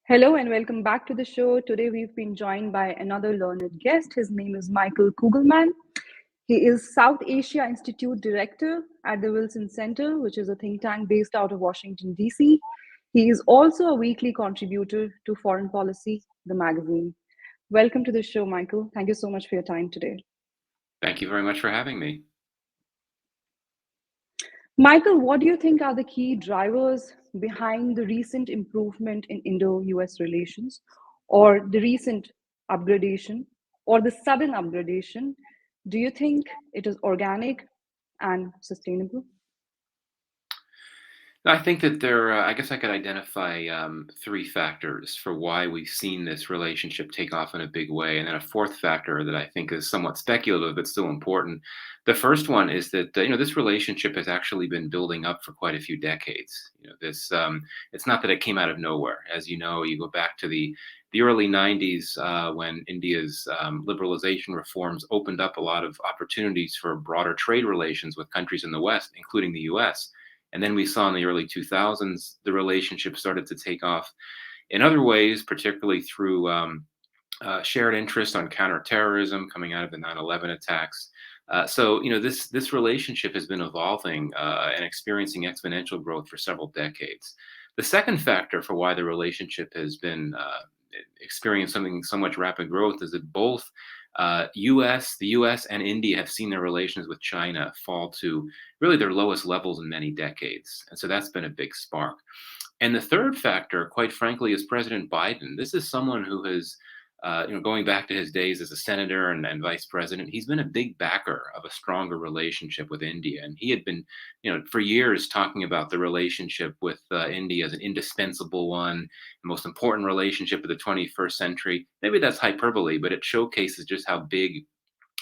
Hello and welcome back to the show. Today we've been joined by another learned guest. His name is Michael Kugelman. He is South Asia Institute Director at the Wilson Center, which is a think tank based out of Washington, D.C. He is also a weekly contributor to Foreign Policy, the magazine. Welcome to the show, Michael. Thank you so much for your time today. Thank you very much for having me. Michael, what do you think are the key drivers behind the recent improvement in Indo-US relations, or the recent upgradation, or the sudden upgradation? Do you think it is organic and sustainable? I think that I guess I could identify three factors for why we've seen this relationship take off in a big way. And then a fourth factor that I think is somewhat speculative, but still important. The first one is that, this relationship has actually been building up for quite a few decades. It's not that it came out of nowhere. As you know, you go back to the early 90s when India's liberalization reforms opened up a lot of opportunities for broader trade relations with countries in the West, including the US. And then we saw in the early 2000s, the relationship started to take off in other ways, particularly through shared interest on counterterrorism coming out of the 9/11 attacks. This relationship has been evolving and experiencing exponential growth for several decades. The second factor for why the relationship has been experiencing so much rapid growth is that both the U.S. and India have seen their relations with China fall to really their lowest levels in many decades. And so that's been a big spark. And the third factor, quite frankly, is President Biden. This is someone who has, going back to his days as a senator and vice president, he's been a big backer of a stronger relationship with India. And he had been, for years talking about the relationship with India as an indispensable one, the most important relationship of the 21st century. Maybe that's hyperbole, but it showcases just how big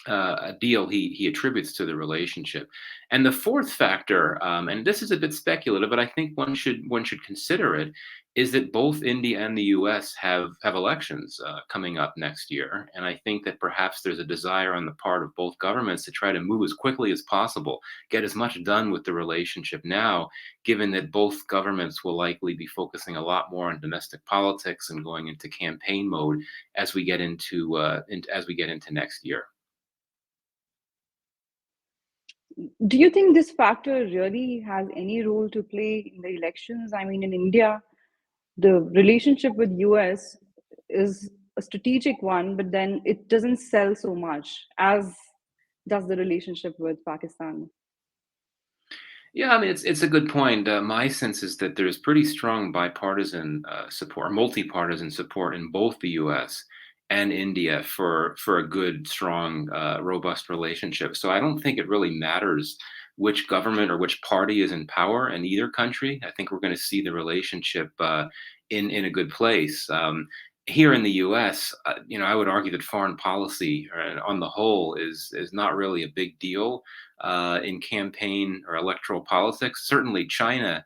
a deal he attributes to the relationship. And the fourth factor, and this is a bit speculative, but I think one should consider it, is that both India and the U.S. have elections coming up next year, and I think that perhaps there's a desire on the part of both governments to try to move as quickly as possible, get as much done with the relationship now, given that both governments will likely be focusing a lot more on domestic politics and going into campaign mode as we get into next year. Do you think this factor really has any role to play in the elections? I mean, in India, the relationship with US is a strategic one, but then it doesn't sell so much as does the relationship with Pakistan. Yeah, I mean, it's a good point. My sense is that there's pretty strong bipartisan support, multi-partisan support in both the U.S. and India for a good, strong, robust relationship. So I don't think it really matters which government or which party is in power in either country. I think we're going to see the relationship in a good place. Here in the U.S., I would argue that foreign policy, on the whole, is not really a big deal in campaign or electoral politics. Certainly, China,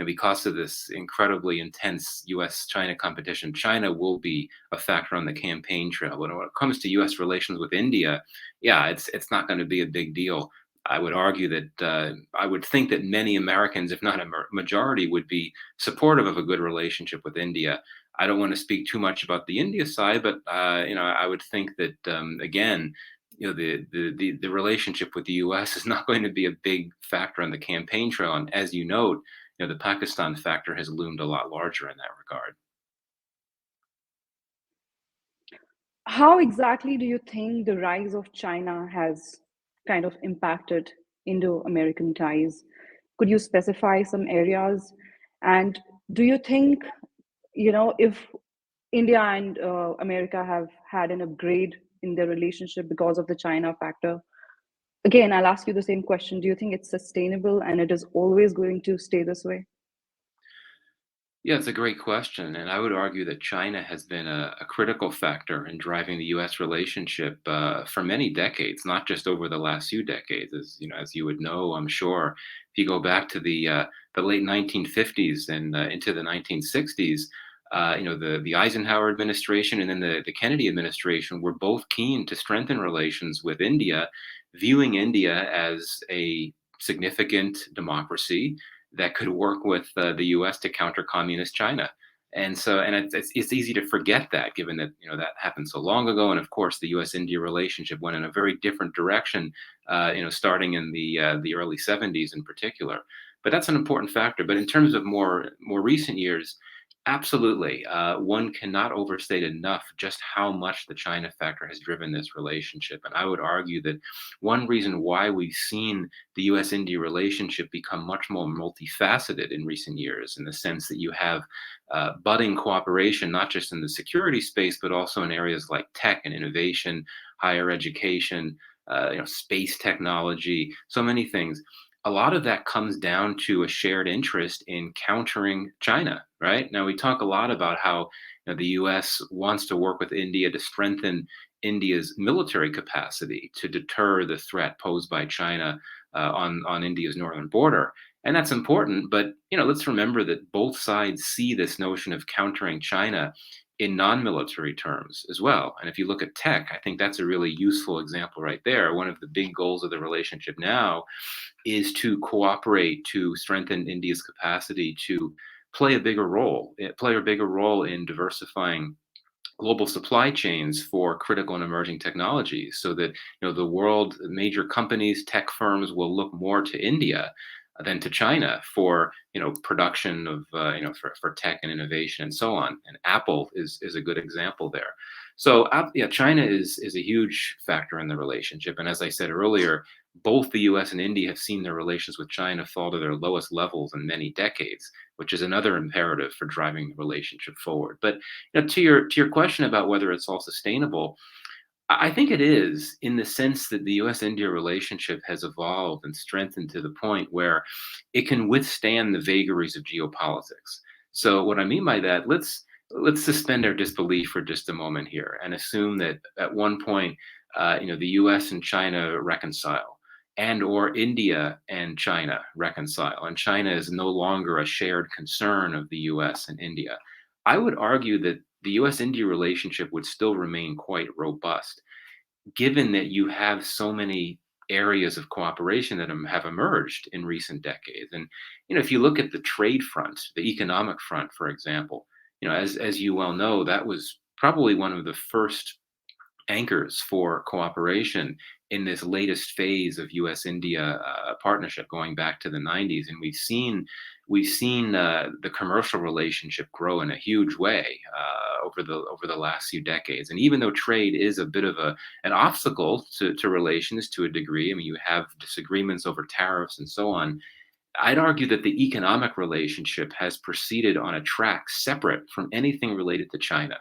because of this incredibly intense U.S.-China competition, China will be a factor on the campaign trail. But when it comes to U.S. relations with India, yeah, it's not going to be a big deal. I would argue that I would think that many Americans, if not a majority, would be supportive of a good relationship with India. I don't want to speak too much about the India side, but I would think that again, the relationship with the U.S. is not going to be a big factor on the campaign trail. And as you note, the Pakistan factor has loomed a lot larger in that regard. How exactly do you think the rise of China has kind of impacted Indo-American ties? Could you specify some areas? And do you think, if India and America have had an upgrade in their relationship because of the China factor? Again, I'll ask you the same question. Do you think it's sustainable and it is always going to stay this way? Yeah, it's a great question. And I would argue that China has been a critical factor in driving the U.S. relationship for many decades, not just over the last few decades. As you would know, I'm sure, if you go back to the late 1950s and into the 1960s, the Eisenhower administration and then the Kennedy administration were both keen to strengthen relations with India, viewing India as a significant democracy that could work with the U.S. to counter communist China. And it's easy to forget that, given that that happened so long ago. And of course, the U.S.-India relationship went in a very different direction, starting in the early '70s in particular. But that's an important factor. But in terms of more recent years, absolutely, one cannot overstate enough just how much the China factor has driven this relationship. And I would argue that one reason why we've seen the U.S.-India relationship become much more multifaceted in recent years, in the sense that you have budding cooperation, not just in the security space, but also in areas like tech and innovation, higher education, space technology, so many things. A lot of that comes down to a shared interest in countering China, right? Now, we talk a lot about how the U.S. wants to work with India to strengthen India's military capacity to deter the threat posed by China on India's northern border. And that's important, but let's remember that both sides see this notion of countering China in non-military terms as well. And if you look at tech, I think that's a really useful example right there. One of the big goals of the relationship now is to cooperate to strengthen India's capacity to play a bigger role in diversifying global supply chains for critical and emerging technologies, so that the world major companies, tech firms, will look more to India than to China for production of for tech and innovation and so on. And Apple is a good example there. So yeah, China is a huge factor in the relationship. And as I said earlier, both the U.S. and India have seen their relations with China fall to their lowest levels in many decades, which is another imperative for driving the relationship forward. But to your question about whether it's all sustainable, I think it is, in the sense that the U.S.-India relationship has evolved and strengthened to the point where it can withstand the vagaries of geopolitics. So what I mean by that, let's suspend our disbelief for just a moment here and assume that at one point, the U.S. and China reconcile, and or India and China reconcile, and China is no longer a shared concern of the U.S. and India. I would argue that the U.S.-India relationship would still remain quite robust, given that you have so many areas of cooperation that have emerged in recent decades. And if you look at the trade front, the economic front, for example, as you well know, that was probably one of the first anchors for cooperation in this latest phase of U.S.-India partnership, going back to the '90s. And we've seen the commercial relationship grow in a huge way over the last few decades. And even though trade is a bit of an obstacle to relations to a degree, I mean, you have disagreements over tariffs and so on. I'd argue that the economic relationship has proceeded on a track separate from anything related to China.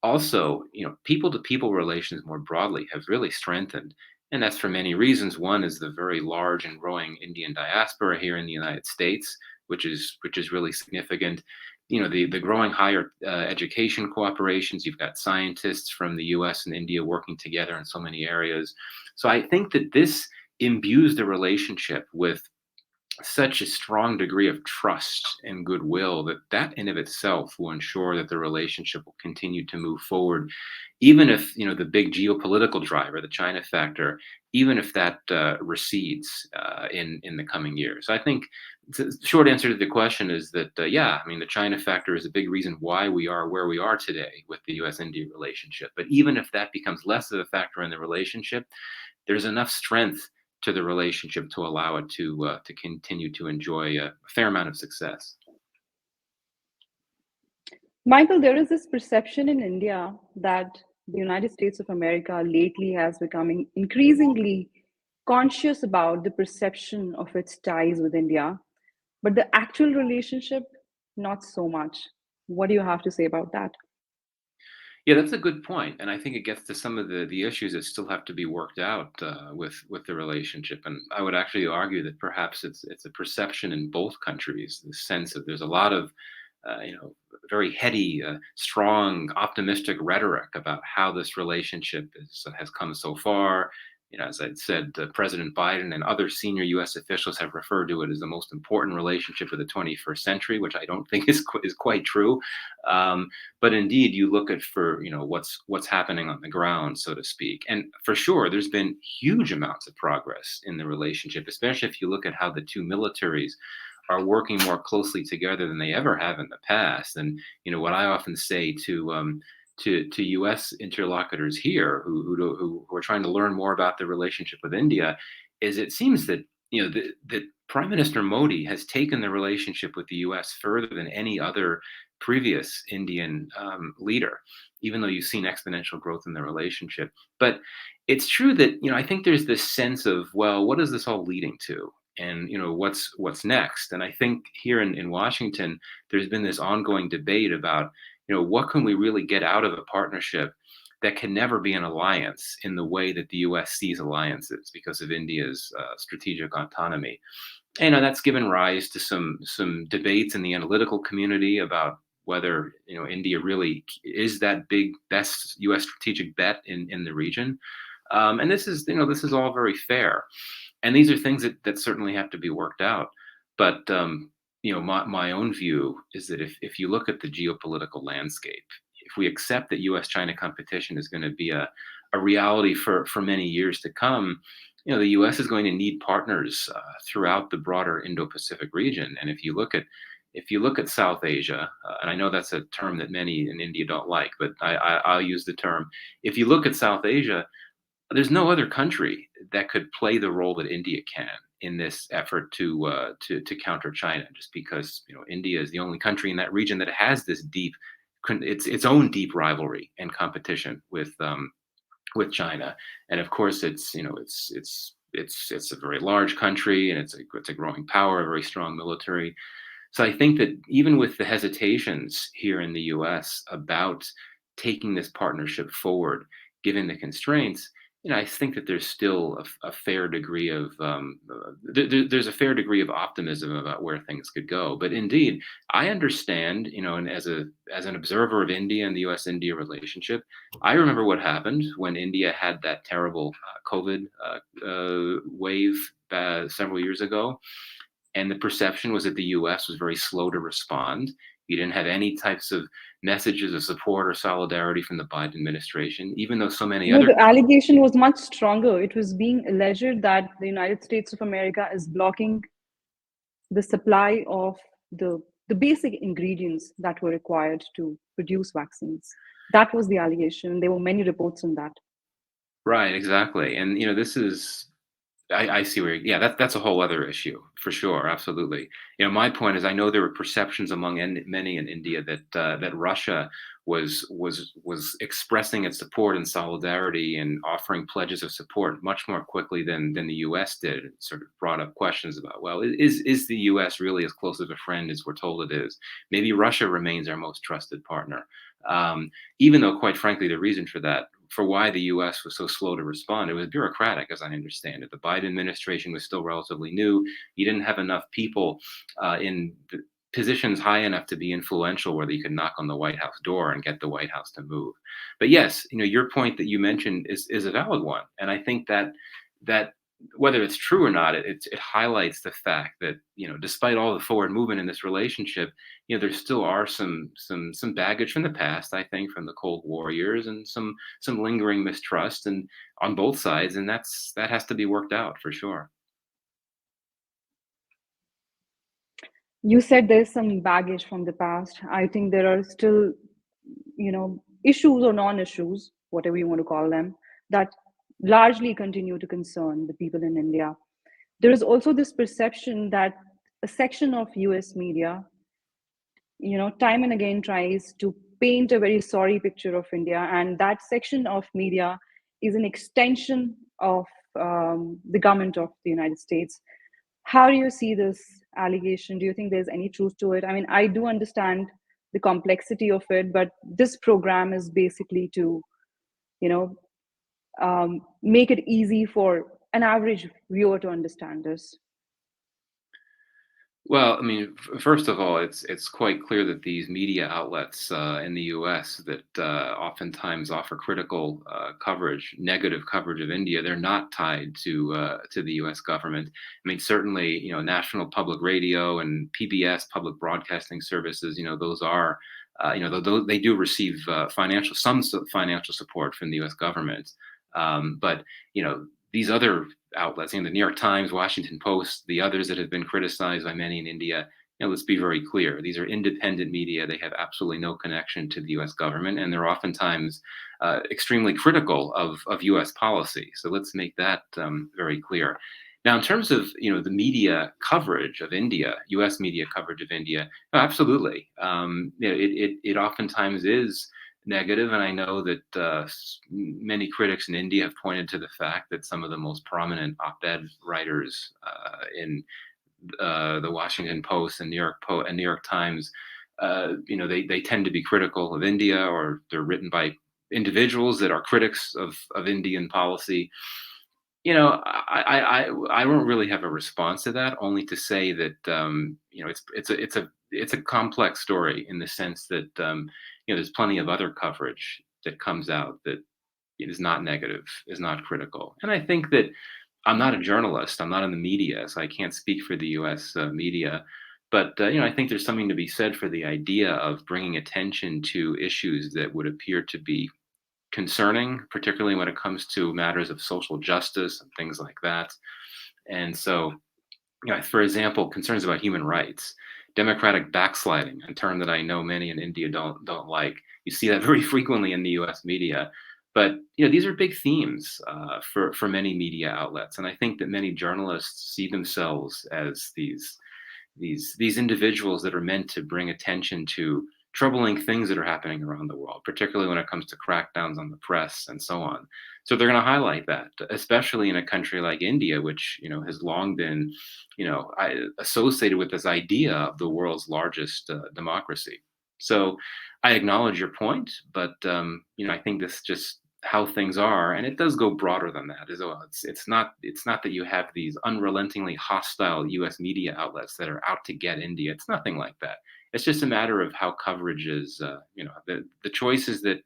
Also, people to people relations more broadly have really strengthened. And that's for many reasons. One is the very large and growing Indian diaspora here in the United States, which is really significant. The growing higher education cooperations. You've got scientists from the U.S. and India working together in so many areas. So I think that this imbues the relationship with such a strong degree of trust and goodwill that in of itself will ensure that the relationship will continue to move forward, even if the big geopolitical driver, the China factor, even if that recedes in the coming years. So I think the short answer to the question is that yeah, I mean, the China factor is a big reason why we are where we are today with the U.S.-India relationship. But even if that becomes less of a factor in the relationship, there's enough strength to the relationship to allow it to continue to enjoy a fair amount of success. Michael, there is this perception in India that the United States of America lately has becoming increasingly conscious about the perception of its ties with India, but the actual relationship, not so much. What do you have to say about that? Yeah, that's a good point, and I think it gets to some of the issues that still have to be worked out with the relationship. And I would actually argue that perhaps it's a perception in both countries, the sense that there's a lot of very heady, strong, optimistic rhetoric about how this relationship has come so far. As I said, President Biden and other senior U.S. officials have referred to it as the most important relationship of the 21st century, which I don't think is quite true. But indeed, you look at for what's happening on the ground, so to speak, and for sure, there's been huge amounts of progress in the relationship, especially if you look at how the two militaries are working more closely together than they ever have in the past. And what I often say to U.S. interlocutors here who are trying to learn more about the relationship with India is it seems that that Prime Minister Modi has taken the relationship with the U.S. further than any other previous Indian leader, even though you've seen exponential growth in the relationship. But it's true that I think there's this sense of, well, what is this all leading to? And what's next? And I think here in Washington, there's been this ongoing debate about what can we really get out of a partnership that can never be an alliance in the way that the U.S. sees alliances because of India's strategic autonomy. And that's given rise to some debates in the analytical community about whether India really is that big best U.S. strategic bet in the region. And this is all very fair, and these are things that certainly have to be worked out. But my own view is that if you look at the geopolitical landscape, if we accept that U.S.-China competition is going to be a reality for many years to come, the U.S. is going to need partners throughout the broader Indo-Pacific region. And if you look at South Asia, and I know that's a term that many in India don't like, but I'll use the term. If you look at South Asia, there's no other country that could play the role that India can in this effort to counter China, just because India is the only country in that region that has this its own deep rivalry and competition with China. And of course, it's a very large country, and it's a growing power, a very strong military. So I think that even with the hesitations here in the U.S. about taking this partnership forward, given the constraints, I think that there's still a fair degree of there's a fair degree of optimism about where things could go. But indeed, I understand, and as an observer of India and the U.S.-India relationship, I remember what happened when India had that terrible COVID wave several years ago. And the perception was that the US was very slow to respond. You didn't have any types of messages of support or solidarity from the Biden administration, even though so many No, other. the allegation was much stronger. It was being alleged that the United States of America is blocking the supply of the basic ingredients that were required to produce vaccines. That was the allegation. There were many reports on that. Right, exactly. And this is I see where, yeah, that's a whole other issue for sure, absolutely. My point is, I know there were perceptions among many in India that Russia was expressing its support and solidarity and offering pledges of support much more quickly than the U.S. did. It sort of brought up questions about, well, is the U.S. really as close of a friend as we're told it is? Maybe Russia remains our most trusted partner, even though, quite frankly, the reason for why the U.S. was so slow to respond, it was bureaucratic, as I understand it. The Biden administration was still relatively new. You didn't have enough people in positions high enough to be influential where you could knock on the White House door and get the White House to move. But yes, your point that you mentioned is a valid one, and I think that whether it's true or not, it highlights the fact that despite all the forward movement in this relationship, there still are some baggage from the past. I think from the Cold War years, and some lingering mistrust, and on both sides, and that has to be worked out for sure. You said there's some baggage from the past. I think there are still, issues or non-issues, whatever you want to call them, that largely continue to concern the people in India. There is also this perception that a section of US media, time and again tries to paint a very sorry picture of India, and that section of media is an extension of the government of the United States. How do you see this allegation? Do you think there's any truth to it? I mean, I do understand the complexity of it, but this program is basically to, you know, make it easy for an average viewer to understand this. Well, I mean, first of all, it's quite clear that these media outlets in the U.S. that oftentimes offer critical coverage, negative coverage of India, they're not tied to the U.S. government. I mean, certainly, National Public Radio and PBS, Public Broadcasting Services, those are, they do receive financial support from the U.S. government, but these other outlets, the New York Times, Washington Post, the others that have been criticized by many in India, let's be very clear. These are independent media. They have absolutely no connection to the U.S. government, and they're oftentimes extremely critical of U.S. policy. So let's make that very clear. Now, in terms of the media coverage of India, U.S. media coverage of India, no, absolutely. It oftentimes is negative, and I know that many critics in India have pointed to the fact that some of the most prominent op-ed writers in the Washington Post and New York Times, they tend to be critical of India, or they're written by individuals that are critics of Indian policy. I don't really have a response to that. Only to say that it's a complex story in the sense that there's plenty of other coverage that comes out that is not negative, is not critical, and I think that I'm not a journalist. I'm not in the media, so I can't speak for the U.S. Media. But I think there's something to be said for the idea of bringing attention to issues that would appear to be concerning, particularly when it comes to matters of social justice and things like that. And so, for example, concerns about human rights, democratic backsliding, a term that I know many in India don't like. You see that very frequently in the U.S. media. But these are big themes for many media outlets, and I think that many journalists see themselves as these individuals that are meant to bring attention to troubling things that are happening around the world, particularly when it comes to crackdowns on the press and so on. So they're going to highlight that, especially in a country like India, which has long been, associated with this idea of the world's largest democracy. So I acknowledge your point, but I think this just how things are, and it does go broader than that as well. It's not that you have these unrelentingly hostile U.S. media outlets that are out to get India. It's nothing like that. It's just a matter of how coverage is. The choices that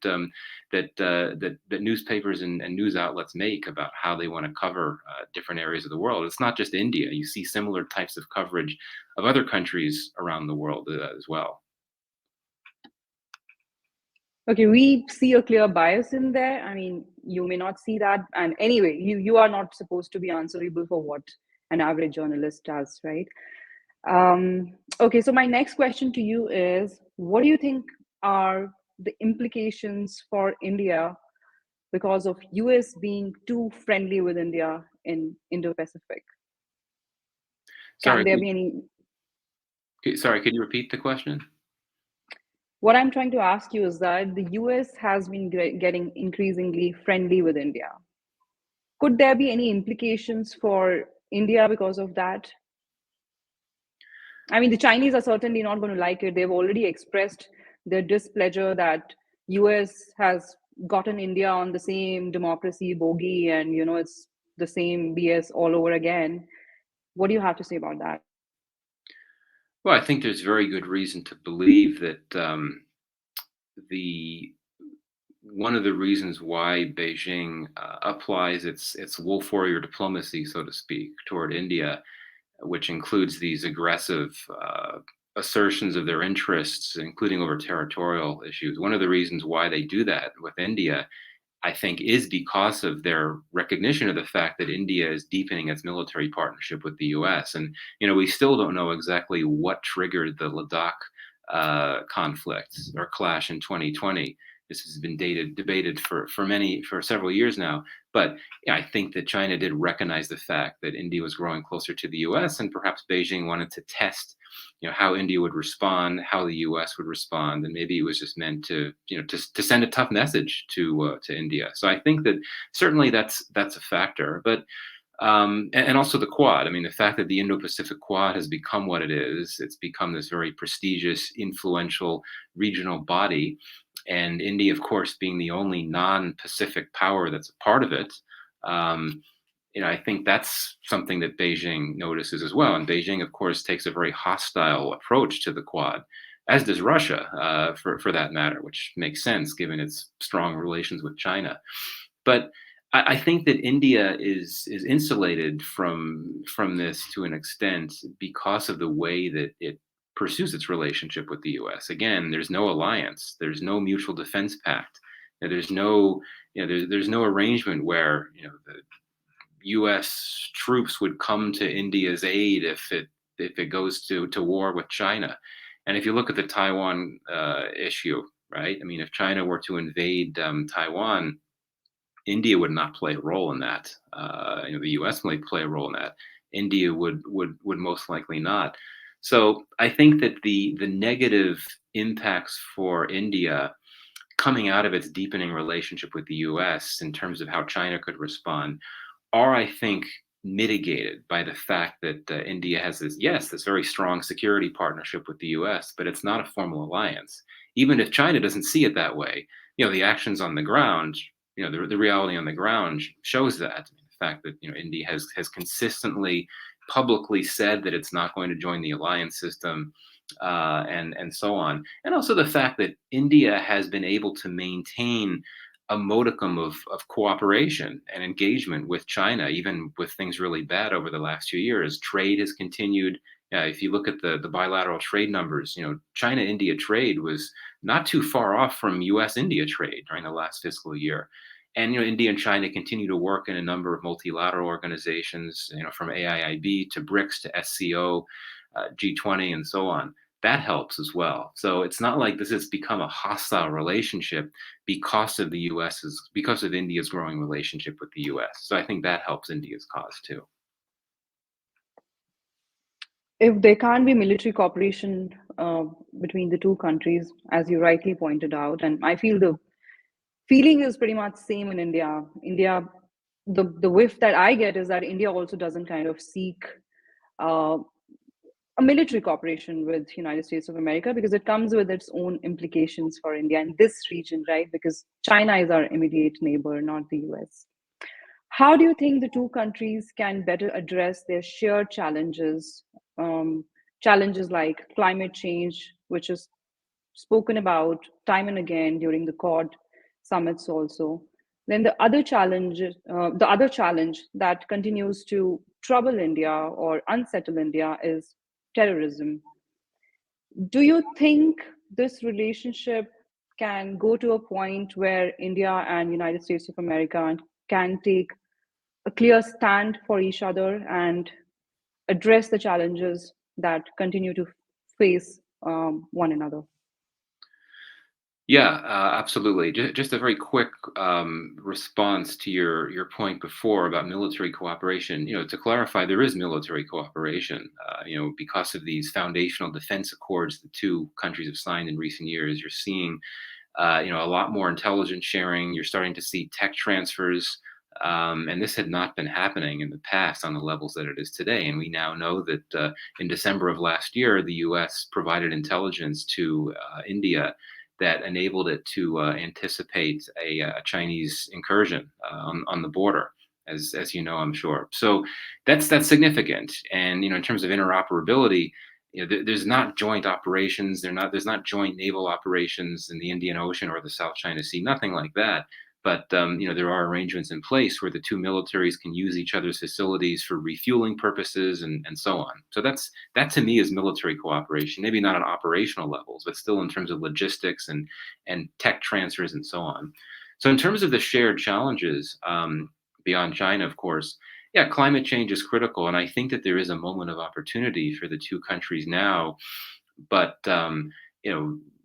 newspapers and news outlets make about how they want to cover different areas of the world. It's not just India. You see similar types of coverage of other countries around the world as well. Okay, we see a clear bias in there. I mean, you may not see that. And anyway, you are not supposed to be answerable for what an average journalist does, right? Okay, so my next question to you is, what do you think are the implications for India because of US being too friendly with India in Indo-Pacific? Can Sorry, there be any? could you repeat the question? What I'm trying to ask you is that the US has been getting increasingly friendly with India. Could there be any implications for India because of that? I mean, the Chinese are certainly not going to like it. They've already expressed their displeasure that US has gotten India on the same democracy bogey, and it's the same BS all over again. What do you have to say about that? Well, I think there's very good reason to believe that the one of the reasons why Beijing applies its wolf warrior diplomacy, so to speak, toward India, which includes these aggressive assertions of their interests, including over territorial issues. One of the reasons why they do that with India, I think, is because of their recognition of the fact that India is deepening its military partnership with the U.S. And we still don't know exactly what triggered the Ladakh conflict or clash in 2020. This has been debated for several years now. But I think that China did recognize the fact that India was growing closer to the U.S. and perhaps Beijing wanted to test, how India would respond, how the U.S. would respond, and maybe it was just meant to, to send a tough message to India. So I think that certainly that's a factor. But and also the Quad. I mean, the fact that the Indo-Pacific Quad has become what it is, it's become this very prestigious, influential regional body. And India, of course, being the only non-Pacific power that's a part of it, I think that's something that Beijing notices as well. And Beijing, of course, takes a very hostile approach to the Quad, as does Russia, for that matter, which makes sense given its strong relations with China. But I think that India is insulated from this to an extent because of the way that it pursues its relationship with the U.S. Again, there's no alliance, there's no mutual defense pact, there's no there's no arrangement where the U.S. troops would come to India's aid if it goes to war with China. And if you look at the Taiwan issue, right? I mean, if China were to invade Taiwan, India would not play a role in that. The U.S. might play a role in that. India would most likely not. So I think that the negative impacts for India coming out of its deepening relationship with the U.S. in terms of how China could respond are, I think, mitigated by the fact that India has this very strong security partnership with the U.S., but it's not a formal alliance. Even if China doesn't see it that way, the actions on the ground, the reality on the ground shows that. The fact that India has consistently publicly said that it's not going to join the alliance system, and so on, and also the fact that India has been able to maintain a modicum of cooperation and engagement with China, even with things really bad over the last few years. Trade has continued. If you look at the bilateral trade numbers, China-India trade was not too far off from U.S.-India trade during the last fiscal year. And India and China continue to work in a number of multilateral organizations, from AIIB to BRICS to SCO, G20, and so on. That helps as well. So it's not like this has become a hostile relationship because of India's growing relationship with the U.S. So I think that helps India's cause too. If there can't be military cooperation between the two countries, as you rightly pointed out, and I feel the feeling is pretty much same in India. The whiff that I get is that India also doesn't kind of seek uh, a military cooperation with United States of America because it comes with its own implications for India in this region, right? Because China is our immediate neighbor, not the US. How do you think the two countries can better address their shared challenges, um, challenges like climate change, which is spoken about time and again during the Quad summits also. Then the other challenge that continues to trouble India or unsettle India is terrorism. Do you think this relationship can go to a point where India and United States of America can take a clear stand for each other and address the challenges that continue to face one another? Yeah, absolutely. Just a very quick response to your point before about military cooperation. To clarify, there is military cooperation. Because of these foundational defense accords the two countries have signed in recent years, you're seeing a lot more intelligence sharing. You're starting to see tech transfers, and this had not been happening in the past on the levels that it is today. And we now know that in December of last year, the U.S. provided intelligence to India that enabled it to anticipate a Chinese incursion on the border, as you know, I'm sure. So that's significant. And in terms of interoperability, there's not joint operations. There's not joint naval operations in the Indian Ocean or the South China Sea. Nothing like that. But there are arrangements in place where the two militaries can use each other's facilities for refueling purposes and so on. So that to me is military cooperation. Maybe not on operational levels, but still in terms of logistics and tech transfers and so on. So in terms of the shared challenges beyond China, of course, yeah, climate change is critical, and I think that there is a moment of opportunity for the two countries now. But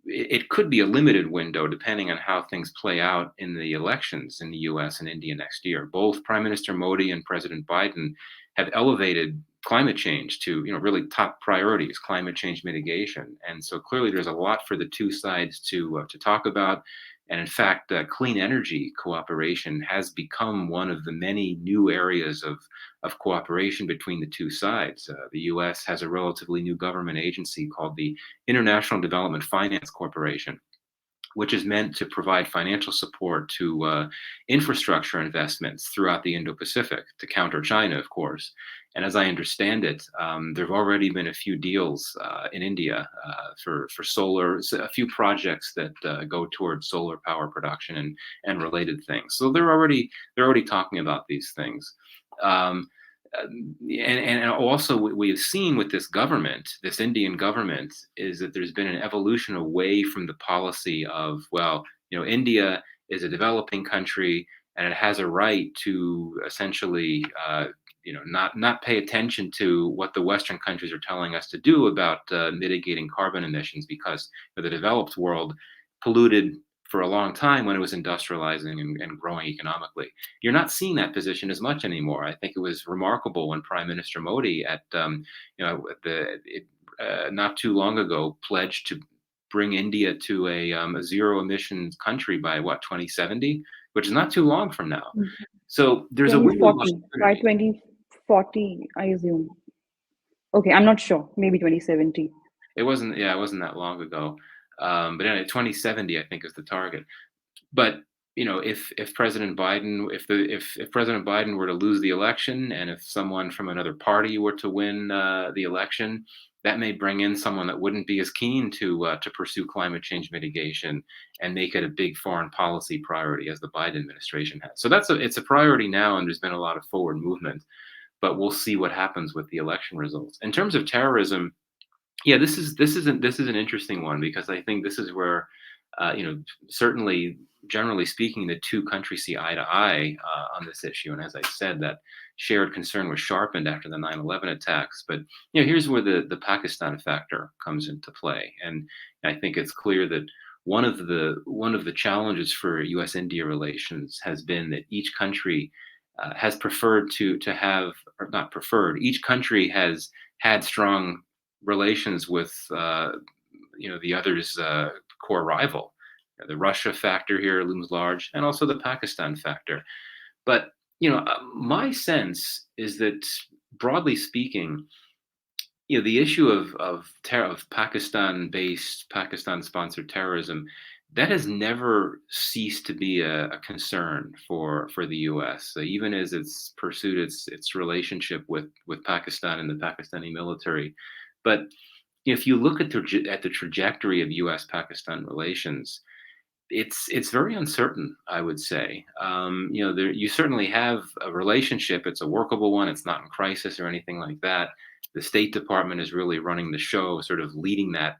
it could be a limited window depending on how things play out in the elections in the US and India next year. Both Prime Minister Modi and President Biden have elevated climate change to really top priorities, climate change mitigation. And so clearly there's a lot for the two sides to talk about. And in fact, clean energy cooperation has become one of the many new areas of cooperation between the two sides. The US has a relatively new government agency called the International Development Finance Corporation, which is meant to provide financial support to infrastructure investments throughout the Indo-Pacific to counter China, of course. And as I understand it, there have already been a few deals in India for solar, a few projects that go towards solar power production and related things. So they're already talking about these things. And also what we have seen with this government, this Indian government, is that there's been an evolution away from the policy of, well, India is a developing country and it has a right to essentially, not pay attention to what the Western countries are telling us to do about mitigating carbon emissions, because the developed world polluted for a long time when it was industrializing and growing economically. You're not seeing that position as much anymore. I think it was remarkable when Prime Minister Modi, at not too long ago, pledged to bring India to a zero emissions country by what, 2070, which is not too long from now. So there's a window of 2040. By opportunity. 2040, I assume. Okay, I'm not sure. Maybe 2070. It wasn't that long ago. But anyway, 2070, I think, is the target. But if President Biden, if President Biden were to lose the election, and if someone from another party were to win the election, that may bring in someone that wouldn't be as keen to pursue climate change mitigation and make it a big foreign policy priority as the Biden administration has. So it's a priority now, and there's been a lot of forward movement. But we'll see what happens with the election results. In terms of terrorism, yeah, this is an interesting one, because I think this is where, certainly, generally speaking, the two countries see eye to eye on this issue. And as I said, that shared concern was sharpened after the 9/11 attacks. But here's where the Pakistan factor comes into play, and I think it's clear that one of the challenges for U.S.-India relations has been that each country has preferred to have, or not preferred, each country has had strong relations with the other's core rival. The Russia factor here looms large, and also the Pakistan factor. But my sense is that, broadly speaking, the issue of Pakistan-based, Pakistan-sponsored terrorism, that has never ceased to be a concern for the U.S. Even as it's pursued its relationship with Pakistan and the Pakistani military. But if you look at the trajectory of U.S.-Pakistan relations, it's very uncertain, I would say. You certainly have a relationship. It's a workable one. It's not in crisis or anything like that. The State Department is really running the show, sort of leading that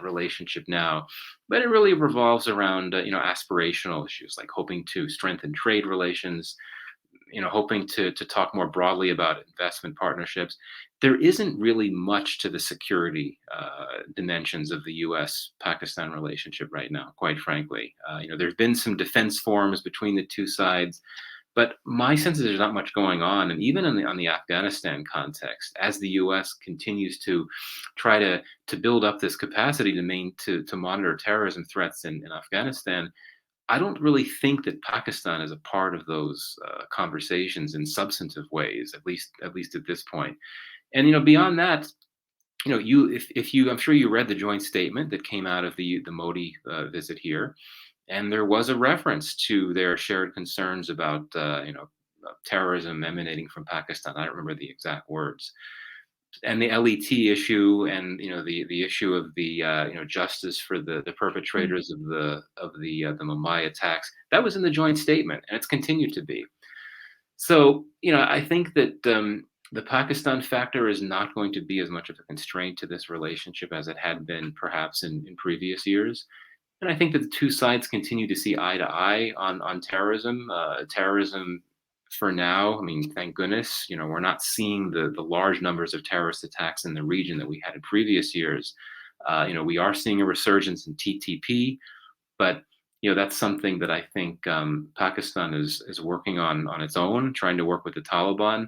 relationship now. But it really revolves around aspirational issues, like hoping to strengthen trade relations, hoping to talk more broadly about investment partnerships. There isn't really much to the security dimensions of the U.S.-Pakistan relationship right now, quite frankly. There's been some defense forums between the two sides, but my sense is there's not much going on. And even on the Afghanistan context, as the U.S. continues to try to build up this capacity to monitor terrorism threats in Afghanistan, I don't really think that Pakistan is a part of those conversations in substantive ways, at least at this point. And beyond that, I'm sure you read the joint statement that came out of the Modi visit here, and there was a reference to their shared concerns about terrorism emanating from Pakistan. I don't remember the exact words. And the LET issue, and the issue of the justice for the perpetrators of the Mumbai attacks, that was in the joint statement, and it's continued to be. So I think that the Pakistan factor is not going to be as much of a constraint to this relationship as it had been perhaps in previous years. And I think that the two sides continue to see eye to eye on terrorism. Terrorism, for now, I mean, thank goodness, we're not seeing the large numbers of terrorist attacks in the region that we had in previous years. We are seeing a resurgence in TTP, but that's something that I think Pakistan is working on its own, trying to work with the Taliban.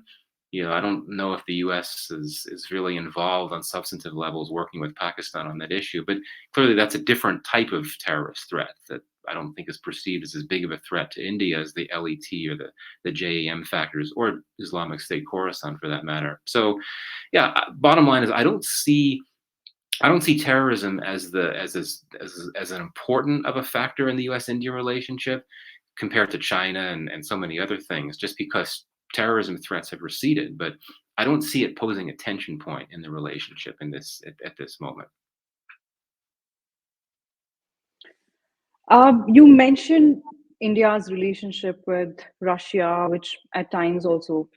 I don't know if the U.S. is really involved on substantive levels working with Pakistan on that issue, but clearly that's a different type of terrorist threat that I don't think is perceived as big of a threat to India as the LET or the JAM factors, or Islamic State Khorasan for that matter. So, yeah, bottom line is I don't see terrorism as an important of a factor in the U.S.-India relationship compared to China and so many other things, just because terrorism threats have receded. But I don't see it posing a tension point in the relationship at this moment. You mentioned India's relationship with Russia, which at times also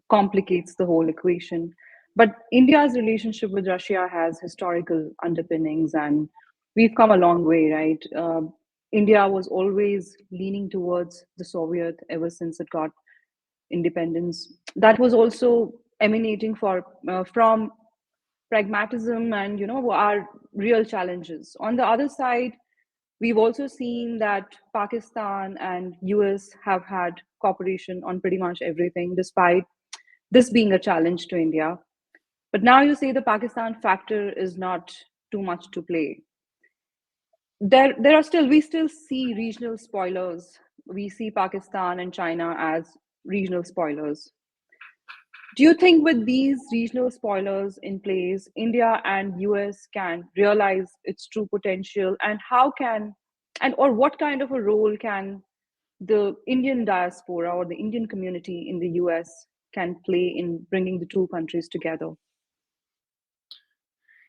complicates the whole equation. But India's relationship with Russia has historical underpinnings, and we've come a long way, right? India was always leaning towards the Soviet ever since it got independence. That was also emanating from pragmatism and our real challenges. On the other side, we've also seen that Pakistan and US have had cooperation on pretty much everything, despite this being a challenge to India. But now you say the Pakistan factor is not too much to play. There are still, we still see regional spoilers. We see Pakistan and China as regional spoilers. Do you think with these regional spoilers in place, India and US can realize its true potential, and how can, and or what kind of a role can the Indian diaspora or the Indian community in the US can play in bringing the two countries together?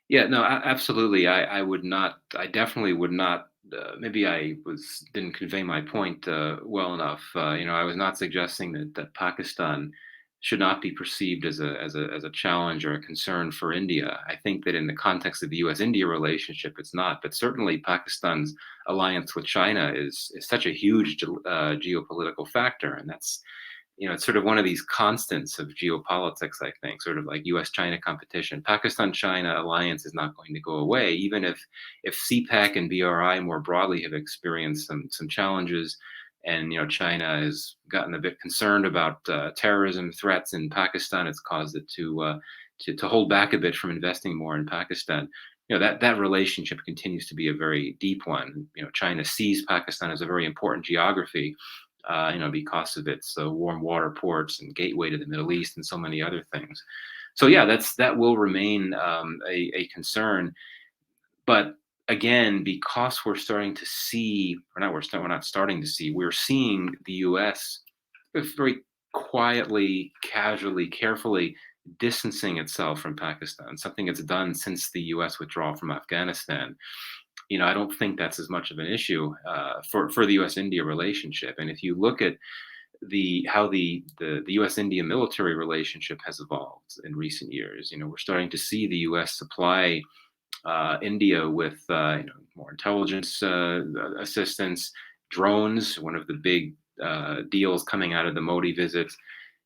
Yeah, no, absolutely. I would not. I definitely would not. Maybe I was didn't convey my point well enough. I was not suggesting that Pakistan should not be perceived as a challenge or a concern for India. I think that in the context of the U.S.-India relationship, it's not. But certainly, Pakistan's alliance with China is such a huge geopolitical factor, and that's it's sort of one of these constants of geopolitics, I think, sort of like US-China competition. Pakistan-China alliance is not going to go away, even if CPEC and BRI more broadly have experienced some challenges, and China has gotten a bit concerned about terrorism threats in Pakistan. It's caused it to hold back a bit from investing more in Pakistan. That relationship continues to be a very deep one. China sees Pakistan as a very important geography, because of its warm water ports and gateway to the Middle East and so many other things. So yeah, that will remain a concern. But again, because we're starting to see, or not, we're not starting to see, we're seeing the U.S. very quietly, casually, carefully distancing itself from Pakistan, something it's done since the U.S. withdrawal from Afghanistan. I don't think that's as much of an issue for the U.S.-India relationship. And if you look at how the U.S.-India military relationship has evolved in recent years, we're starting to see the U.S. supply India with more intelligence assistance, drones. One of the big deals coming out of the Modi visits.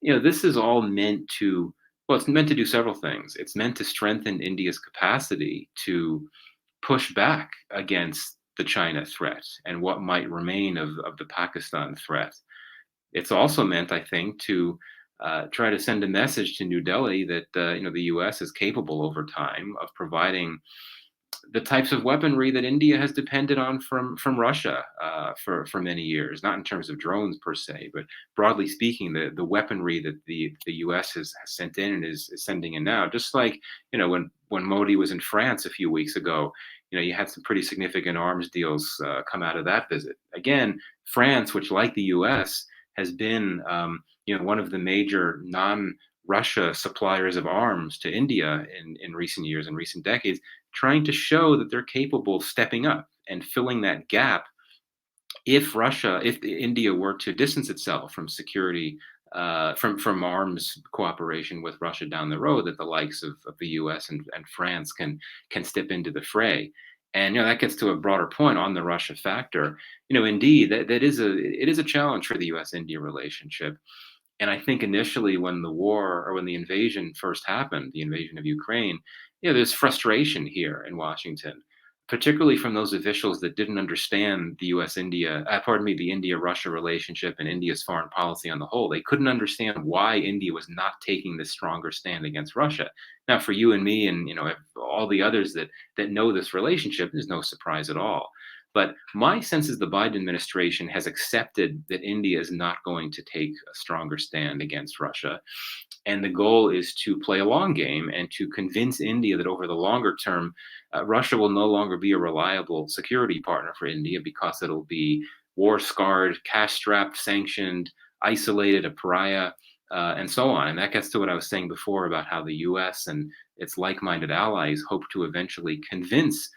This is all meant to. Well, it's meant to do several things. It's meant to strengthen India's capacity to push back against the China threat and what might remain of the Pakistan threat. It's also meant, I think, to try to send a message to New Delhi that the U.S. is capable over time of providing the types of weaponry that India has depended on from Russia for many years, not in terms of drones per se, but broadly speaking, the weaponry that the U.S. has sent in and is sending in now. Just like when Modi was in France a few weeks ago, you had some pretty significant arms deals come out of that visit. Again, France, which like the U.S. has been one of the major non-Russia suppliers of arms to India in recent years and recent decades, trying to show that they're capable of stepping up and filling that gap if India were to distance itself from security, from arms cooperation with Russia down the road, that the likes of the U.S. and France can step into the fray. And that gets to a broader point on the Russia factor. Indeed, it is a challenge for the U.S.-India relationship. And I think initially when the invasion first happened, the invasion of Ukraine, there's frustration here in Washington, particularly from those officials that didn't understand the India-Russia relationship and India's foreign policy on the whole. They couldn't understand why India was not taking this stronger stand against Russia. Now, for you and me and all the others that know this relationship, there's no surprise at all. But my sense is the Biden administration has accepted that India is not going to take a stronger stand against Russia. And the goal is to play a long game and to convince India that over the longer term, Russia will no longer be a reliable security partner for India because it'll be war scarred, cash strapped, sanctioned, isolated, a pariah, and so on. And that gets to what I was saying before about how the US and its like minded allies hope to eventually convince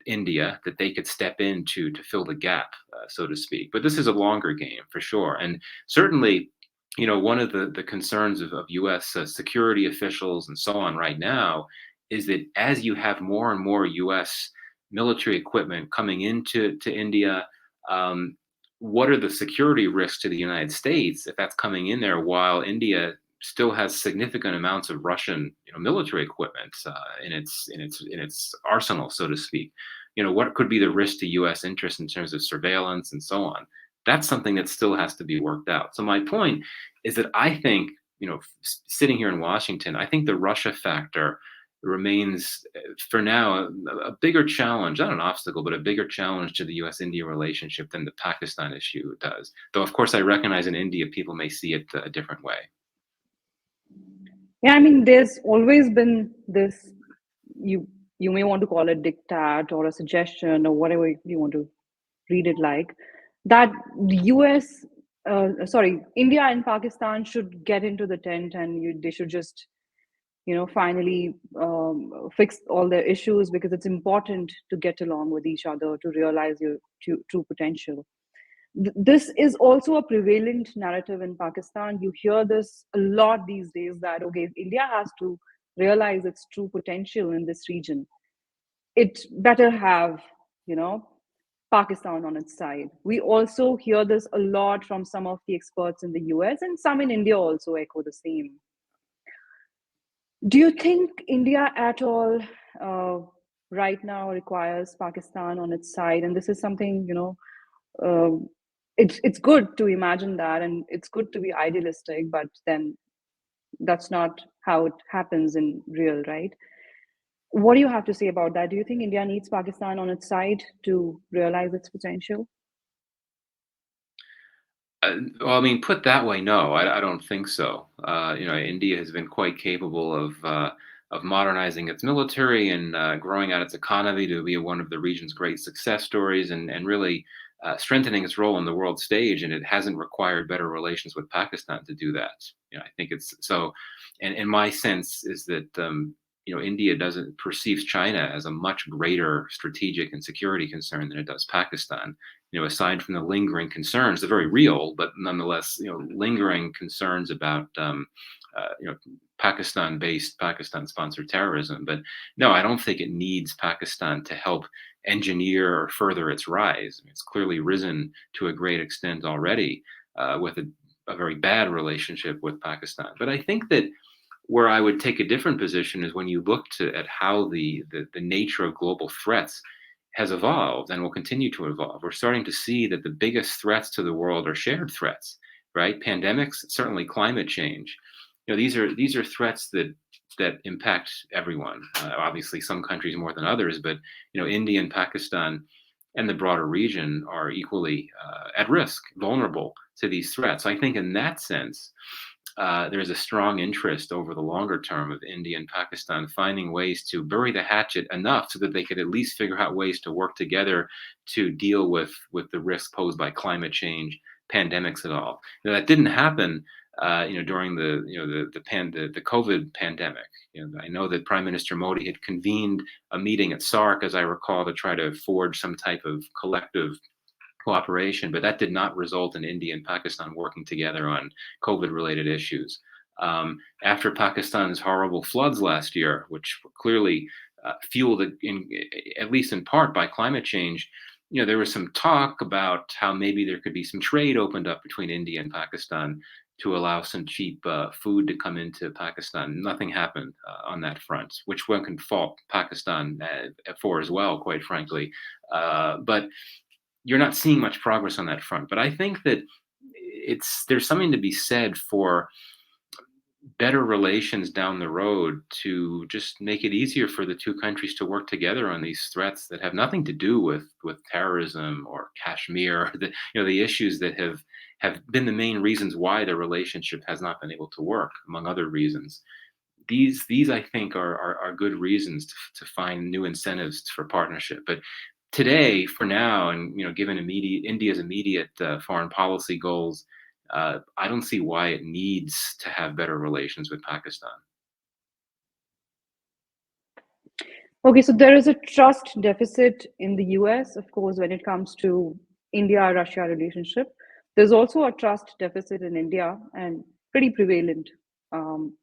India that they could step in to fill the gap, so to speak. But this is a longer game for sure. And certainly, one of the concerns of U.S. Security officials and so on right now is that as you have more and more U.S. military equipment coming into India, Um, what are the security risks to the United States if that's coming in there while India still has significant amounts of Russian, military equipment in its arsenal, so to speak? What could be the risk to U.S. interests in terms of surveillance and so on? That's something that still has to be worked out. So my point is that I think, sitting here in Washington, I think the Russia factor remains, for now, a bigger challenge, not an obstacle, but a bigger challenge to the U.S.-India relationship than the Pakistan issue does. Though, of course, I recognize in India people may see it a different way. Yeah, I mean, there's always been this, you you may want to call it diktat or a suggestion or whatever you want to read it like, that the US, sorry, India and Pakistan should get into the tent, and they should just, finally fix all their issues, because it's important to get along with each other to realize your true potential. This is also a prevalent narrative in Pakistan. You hear this a lot these days, that, okay, India has to realize its true potential in this region. It better have, you know, Pakistan on its side. We also hear this a lot from some of the experts in the US, and some in India also echo the same. Do you think India at all uh, right now requires Pakistan on its side? And this is something, uh, it's good to imagine that, and it's good to be idealistic, but then that's not how it happens in real, right? What do you have to say about that? Do you think India needs Pakistan on its side to realize its potential? Well, I mean, put that way, no, I don't think so. India has been quite capable of modernizing its military and growing out its economy to be one of the region's great success stories, and really strengthening its role on the world stage. And it hasn't required better relations with Pakistan to do that. I think it's so. And my sense is that India doesn't perceives China as a much greater strategic and security concern than it does Pakistan. Aside from the lingering concerns, they're very real, but nonetheless, lingering concerns about, Pakistan-based, Pakistan-sponsored terrorism. But no, I don't think it needs Pakistan to help engineer or further its rise. I mean, it's clearly risen to a great extent already, with a very bad relationship with Pakistan. But I think that where I would take a different position is when you look at how the nature of global threats has evolved and will continue to evolve. We're starting to see that the biggest threats to the world are shared threats, right? Pandemics, certainly climate change. These are threats that impact everyone. Obviously, some countries more than others, but India and Pakistan and the broader region are equally at risk, vulnerable to these threats. So I think in that sense, there's a strong interest over the longer term of India and Pakistan finding ways to bury the hatchet enough so that they could at least figure out ways to work together to deal with the risk posed by climate change, pandemics, at all. That didn't happen, during the COVID pandemic. I know that Prime Minister Modi had convened a meeting at SARC, as I recall, to try to forge some type of collective cooperation, but that did not result in India and Pakistan working together on COVID-related issues. After Pakistan's horrible floods last year, which were clearly fueled, at least in part, by climate change, there was some talk about how maybe there could be some trade opened up between India and Pakistan to allow some cheap food to come into Pakistan. Nothing happened on that front, which one can fault Pakistan for as well, quite frankly. But you're not seeing much progress on that front. But I think that there's something to be said for better relations down the road to just make it easier for the two countries to work together on these threats that have nothing to do with terrorism or Kashmir, the issues that have been the main reasons why the relationship has not been able to work, among other reasons. These I think are good reasons to find new incentives for partnership. But today, for now, and given India's immediate foreign policy goals, I don't see why it needs to have better relations with Pakistan. Okay, so there is a trust deficit in the US, of course, when it comes to India-Russia relationship. There's also a trust deficit in India, and pretty prevalent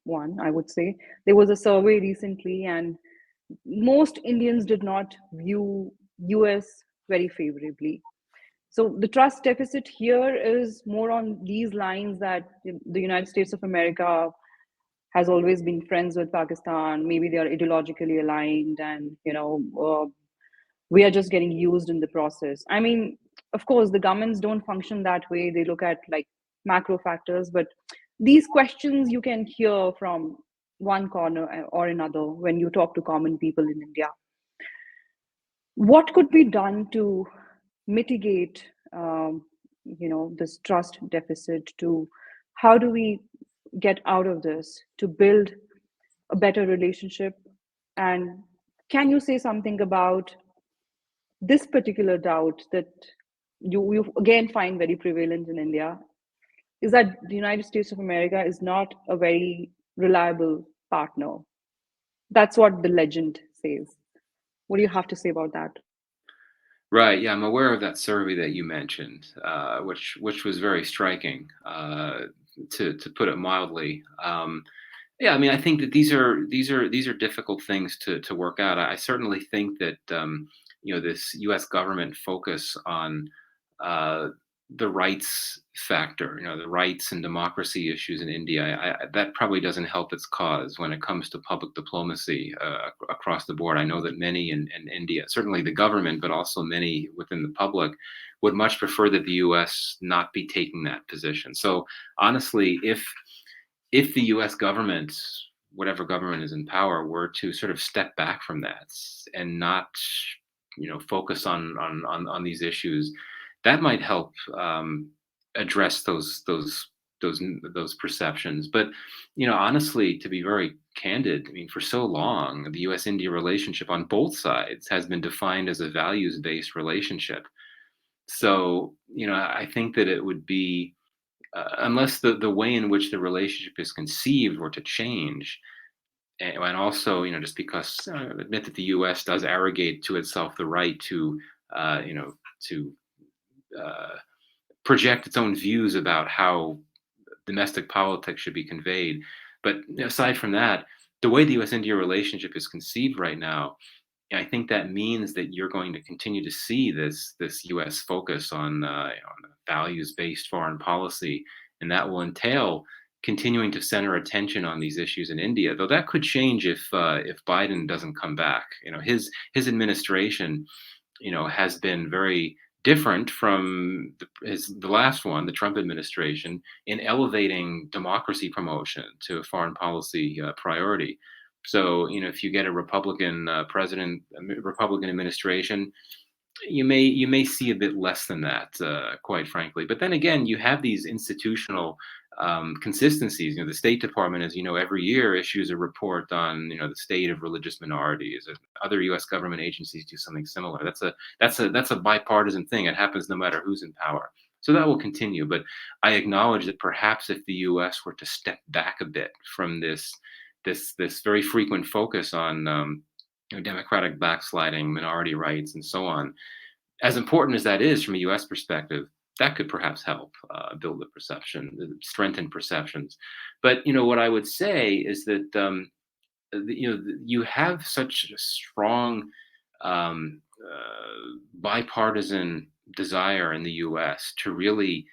one, I would say. There was a survey recently, and most Indians did not view US very favorably. So the trust deficit here is more on these lines that the United States of America has always been friends with Pakistan. Maybe they are ideologically aligned, and we are just getting used in the process. I mean, of course, the governments don't function that way. They look at like macro factors, but these questions you can hear from one corner or another when you talk to common people in India. What could be done to mitigate, this trust deficit? To how do we get out of this to build a better relationship? And can you say something about this particular doubt that you again find very prevalent in India, is that the United States of America is not a very reliable partner. That's what the legend says. What do you have to say about that? Right. Yeah, I'm aware of that survey that you mentioned, which was very striking, to put it mildly. Yeah, I mean, I think that these are difficult things to work out. I certainly think that this U.S. government focus on uh, the rights factor, the rights and democracy issues in India, that probably doesn't help its cause when it comes to public diplomacy across the board. I know that many in India, certainly the government, but also many within the public, would much prefer that the U.S. not be taking that position. So honestly, if the U.S. government, whatever government is in power, were to sort of step back from that and not, focus on these issues, that might help address those perceptions. But honestly, to be very candid, I mean, for so long, the U.S.-India relationship on both sides has been defined as a values-based relationship. So I think that it would be unless the way in which the relationship is conceived were to change, and also just because admit that the U.S. does arrogate to itself the right to to uh, project its own views about how domestic politics should be conveyed. But aside from that, the way the U.S.-India relationship is conceived right now, I think that means that you're going to continue to see this U.S. focus on values-based foreign policy, and that will entail continuing to center attention on these issues in India. Though that could change if Biden doesn't come back. His administration, has been very different from the last one, the Trump administration, in elevating democracy promotion to a foreign policy priority. So, if you get a Republican president, a Republican administration, you may see a bit less than that, quite frankly. But then again, you have these institutional consistencies. The State Department, as you know, every year issues a report on the state of religious minorities. And other U.S. government agencies do something similar. That's a bipartisan thing. It happens no matter who's in power. So that will continue. But I acknowledge that perhaps if the U.S. were to step back a bit from this very frequent focus on democratic backsliding, minority rights, and so on, as important as that is from a U.S. perspective, that could perhaps help build the perception, strengthen perceptions. But what I would say is that you have such a strong bipartisan desire in the U.S. to really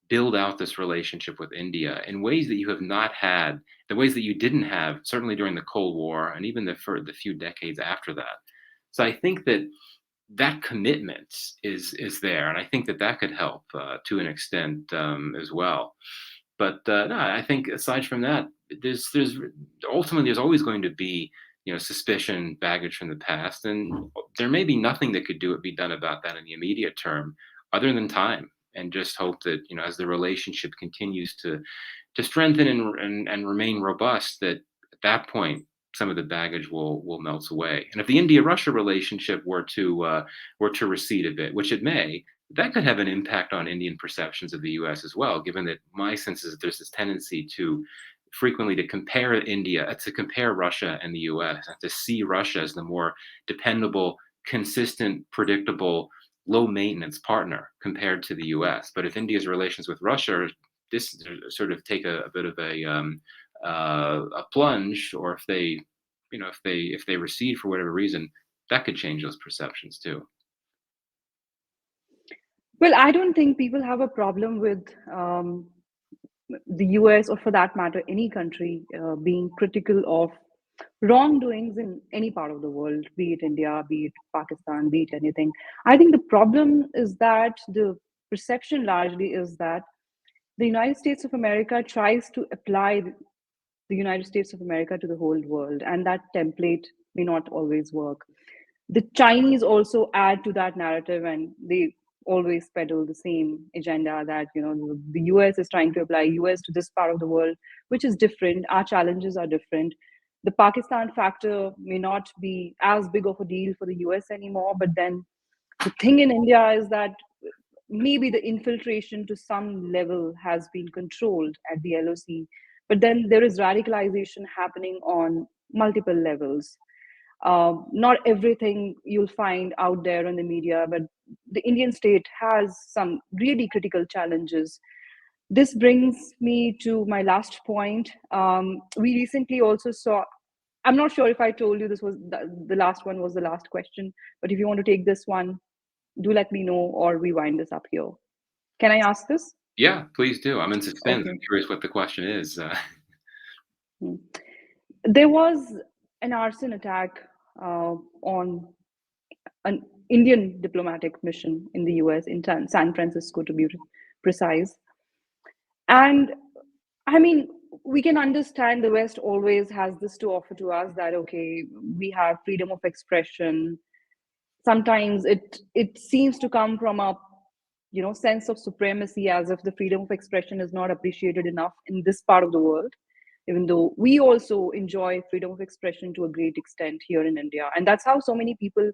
build out this relationship with India in ways that you have not had, the ways that you didn't have, certainly during the Cold War and even for the few decades after that. So I think that commitment is there, and I think that could help to an extent as well. But no, I think aside from that, there's ultimately there's always going to be suspicion, baggage from the past, and there may be nothing that could be done about that in the immediate term, other than time, and just hope that as the relationship continues to strengthen and remain robust, that at that point some of the baggage will melt away. And if the India-Russia relationship were to recede a bit, which it may, that could have an impact on Indian perceptions of the U.S. as well, given that my sense is that there's this tendency to frequently to compare Russia and the U.S., and to see Russia as the more dependable, consistent, predictable, low maintenance partner compared to the U.S. But if India's relations with Russia this sort of take a bit of a plunge, or if they recede for whatever reason, that could change those perceptions too. Well, I don't think people have a problem with the US, or for that matter, any country, being critical of wrongdoings in any part of the world, be it India, be it Pakistan, be it anything. I think the problem is that the perception largely is that the United States of America tries to apply the United States of America to the whole world, and that template may not always work. The Chinese also add to that narrative, and they always peddle the same agenda that the US is trying to apply US to this part of the world, which is different. Our challenges are different. The Pakistan factor may not be as big of a deal for the US anymore, but then the thing in India is that maybe the infiltration to some level has been controlled at the LOC, but then there is radicalization happening on multiple levels. Not everything you'll find out there in the media, but the Indian state has some really critical challenges. This brings me to my last point. We recently also saw, I'm not sure if I told you this was the last one was the last question, but if you want to take this one, do let me know or we wind this up here. Can I ask this? Yeah, please do. I'm in suspense. I'm Okay. curious what the question is. Hmm. There was an arson attack on an Indian diplomatic mission in the US, in San Francisco to be precise. And I mean, we can understand the West always has this to offer to us that, okay, we have freedom of expression. Sometimes it seems to come from a sense of supremacy, as if the freedom of expression is not appreciated enough in this part of the world, even though we also enjoy freedom of expression to a great extent here in India. And that's how so many people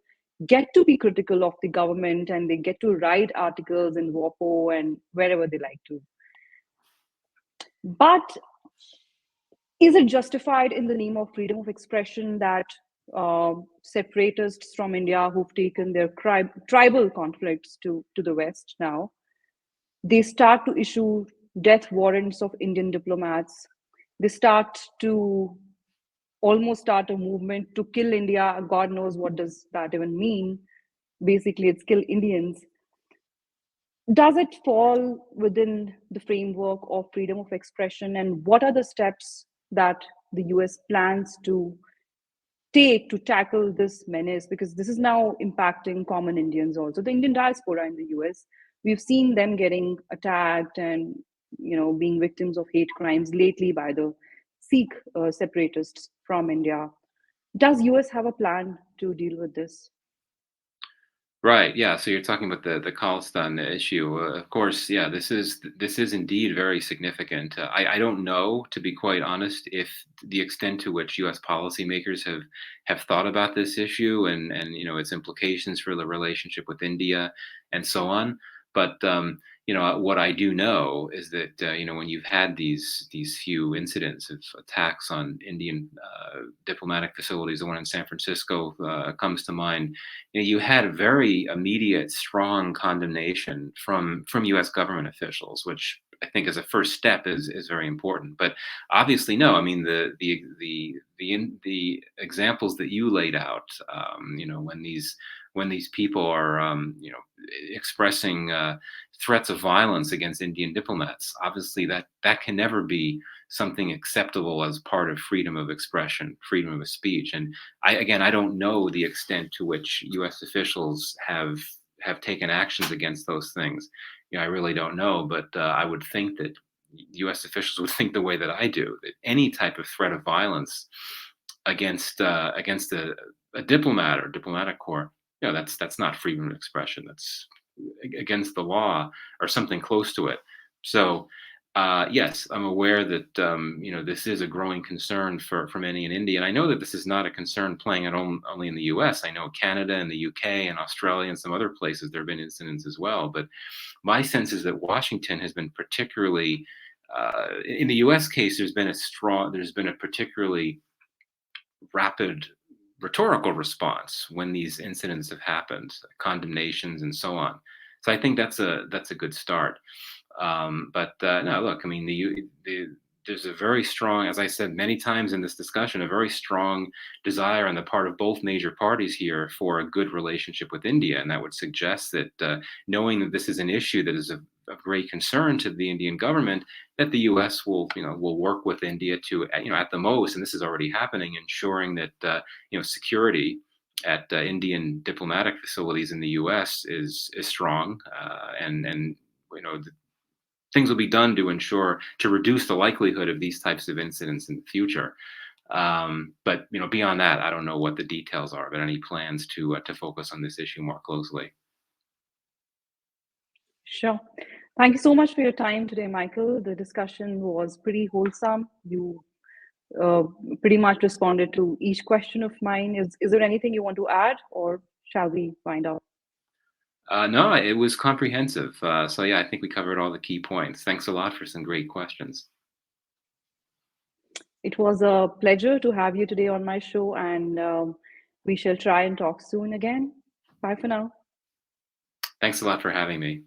get to be critical of the government, and they get to write articles in WOPO and wherever they like to. But is it justified in the name of freedom of expression that separatists from India who've taken their tribal conflicts to the West now, they start to issue death warrants of Indian diplomats? They start to almost start a movement to kill India. God knows what does that even mean. Basically, it's kill Indians. Does it fall within the framework of freedom of expression? And what are the steps that the US plans to take to tackle this menace? Because this is now impacting common Indians also, the Indian diaspora in the US. We've seen them getting attacked and being victims of hate crimes lately by the Sikh separatists from India. Does US have a plan to deal with this? Right. Yeah. So you're talking about the Khalistan issue. Of course, yeah. This is indeed very significant. I don't know, to be quite honest, if the extent to which U.S. policymakers have thought about this issue and its implications for the relationship with India and so on. But what I do know is that when you've had these few incidents of attacks on Indian diplomatic facilities, the one in San Francisco comes to mind. You had a very immediate, strong condemnation from U.S. government officials, which I think as a first step is very important. But obviously, no. I mean, the examples that you laid out, when these people are expressing threats of violence against Indian diplomats, obviously that can never be something acceptable as part of freedom of expression, freedom of speech. And I don't know the extent to which U.S. officials have taken actions against those things. I really don't know, but I would think that U.S. officials would think the way that I do, that any type of threat of violence against a diplomat or diplomatic corps, that's not freedom of expression. That's against the law or something close to it. So yes, I'm aware that this is a growing concern for many in India, and I know that this is not a concern playing out only in the U.S. I know Canada and the U.K. and Australia and some other places there have been incidents as well. But my sense is that Washington has been particularly in the U.S. case. There's been a particularly rapid rhetorical response when these incidents have happened, condemnations and so on. So I think that's a good start. But no, look, I mean, there's a very strong, as I said many times in this discussion, a very strong desire on the part of both major parties here for a good relationship with India, and that would suggest that knowing that this is an issue that is of great concern to the Indian government, that the U.S. will work with India to at the most, and this is already happening, ensuring that security at Indian diplomatic facilities in the U.S. is strong, and you know things will be done to ensure to reduce the likelihood of these types of incidents in the future. But beyond that, I don't know what the details are, but any plans to focus on this issue more closely. Sure. Thank you so much for your time today, Michael. The discussion was pretty wholesome. You uh, pretty much responded to each question of mine. Is there anything you want to add, or shall we wind up? No, it was comprehensive. So yeah, I think we covered all the key points. Thanks a lot for some great questions. It was a pleasure to have you today on my show, and we shall try and talk soon again. Bye for now. Thanks a lot for having me.